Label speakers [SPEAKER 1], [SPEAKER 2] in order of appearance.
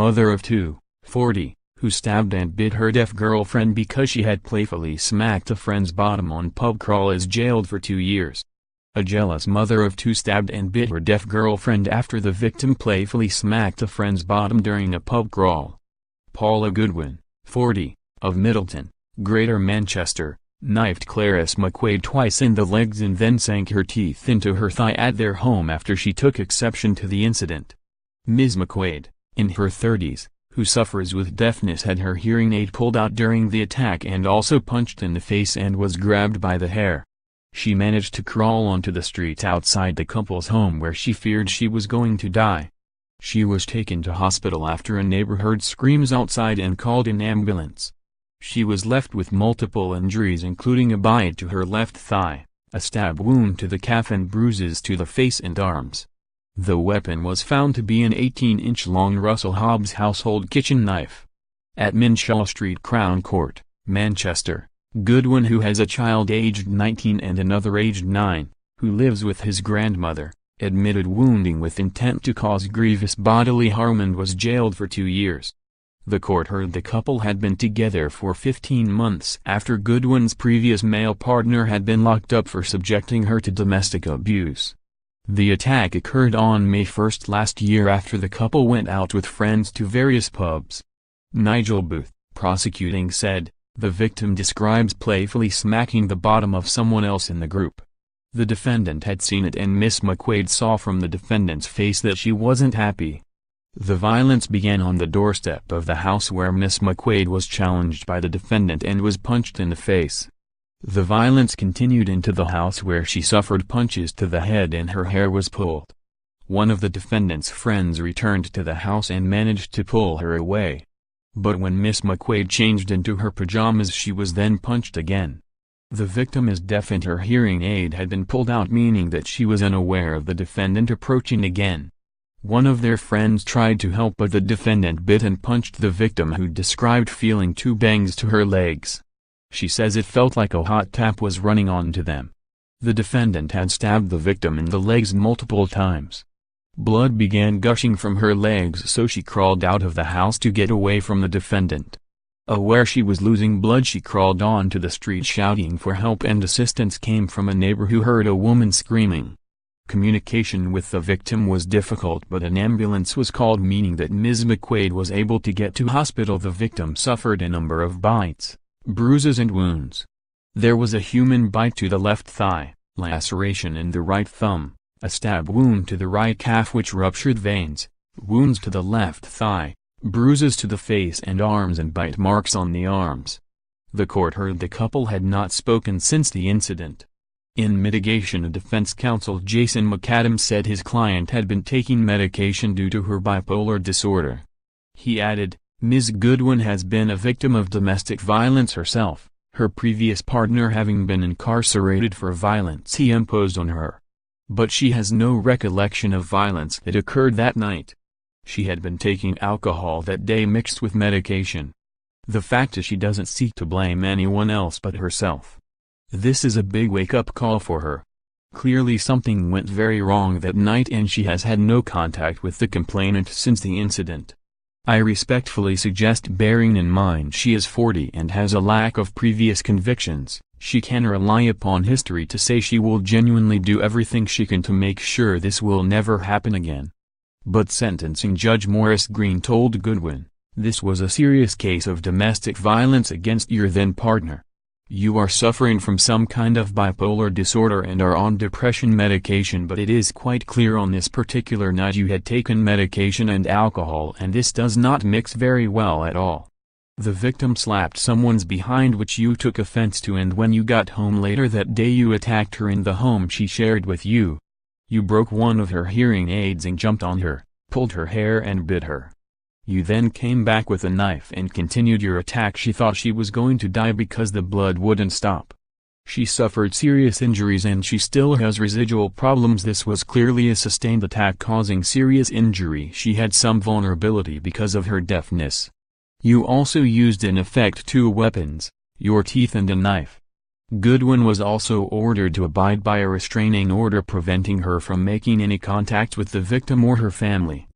[SPEAKER 1] mother of two, 40, who stabbed and bit her deaf girlfriend because she had playfully smacked a friend's bottom on pub crawl, is jailed for 2 years. A jealous mother of two stabbed and bit her deaf girlfriend after the victim playfully smacked a friend's bottom during a pub crawl. Paula Goodwin, 40, of Middleton, Greater Manchester, knifed Clerice McQuade twice in the legs and then sank her teeth into her thigh at their home after she took exception to the incident. Ms. McQuade, in her 30s, who suffers with deafness, had her hearing aid pulled out during the attack and also punched in the face and was grabbed by the hair. She managed to crawl onto the street outside the couple's home where she feared she was going to die. She was taken to hospital after a neighbor heard screams outside and called an ambulance. She was left with multiple injuries including a bite to her left thigh, a stab wound to the calf and bruises to the face and arms. The weapon was found to be an 18-inch-long Russell Hobbs household kitchen knife. At Minshaw Street Crown Court, Manchester, Goodwin, who has a child aged 19 and another aged 9, who lives with his grandmother, admitted wounding with intent to cause grievous bodily harm and was jailed for 2 years. The court heard the couple had been together for 15 months after Goodwin's previous male partner had been locked up for subjecting her to domestic abuse. The attack occurred on May 1 last year after the couple went out with friends to various pubs. Nigel Booth, prosecuting, said, "The victim describes playfully smacking the bottom of someone else in the group. The defendant had seen it and Miss McQuade saw from the defendant's face that she wasn't happy." The violence began on the doorstep of the house where Miss McQuade was challenged by the defendant and was punched in the face. The violence continued into the house where she suffered punches to the head and her hair was pulled. One of the defendant's friends returned to the house and managed to pull her away. But when Miss McQuade changed into her pajamas, she was then punched again. The victim is deaf and her hearing aid had been pulled out, meaning that she was unaware of the defendant approaching again. One of their friends tried to help, but the defendant bit and punched the victim, who described feeling 2 bangs to her legs. She says it felt like a hot tap was running onto them. The defendant had stabbed the victim in the legs multiple times. Blood began gushing from her legs, so she crawled out of the house to get away from the defendant. Aware she was losing blood, she crawled onto the street shouting for help, and assistance came from a neighbor who heard a woman screaming. Communication with the victim was difficult, but an ambulance was called, meaning that Ms. McQuade was able to get to hospital. The victim suffered a number of bites, bruises and wounds. There was a human bite to the left thigh, laceration in the right thumb, a stab wound to the right calf which ruptured veins, wounds to the left thigh, bruises to the face and arms, and bite marks on the arms. The court heard the couple had not spoken since the incident. In mitigation, a defense counsel, Jason McAdams, said his client had been taking medication due to her bipolar disorder. He added, "Ms. Goodwin has been a victim of domestic violence herself, her previous partner having been incarcerated for violence he imposed on her. But she has no recollection of violence that occurred that night. She had been taking alcohol that day mixed with medication. The fact is she doesn't seek to blame anyone else but herself. This is a big wake-up call for her. Clearly something went very wrong that night and she has had no contact with the complainant since the incident. I respectfully suggest bearing in mind she is 40 and has a lack of previous convictions. She can rely upon history to say she will genuinely do everything she can to make sure this will never happen again." But sentencing Judge Morris Green told Goodwin, "This was a serious case of domestic violence against your then-partner. You are suffering from some kind of bipolar disorder and are on depression medication, but it is quite clear on this particular night you had taken medication and alcohol, and this does not mix very well at all. The victim slapped someone's behind, which you took offense to, and when you got home later that day you attacked her in the home she shared with you. You broke one of her hearing aids and jumped on her, pulled her hair and bit her. You then came back with a knife and continued your attack. She thought she was going to die because the blood wouldn't stop. She suffered serious injuries and she still has residual problems. This was clearly a sustained attack causing serious injury. She had some vulnerability because of her deafness. You also used in effect 2 weapons, your teeth and a knife." Goodwin was also ordered to abide by a restraining order preventing her from making any contact with the victim or her family.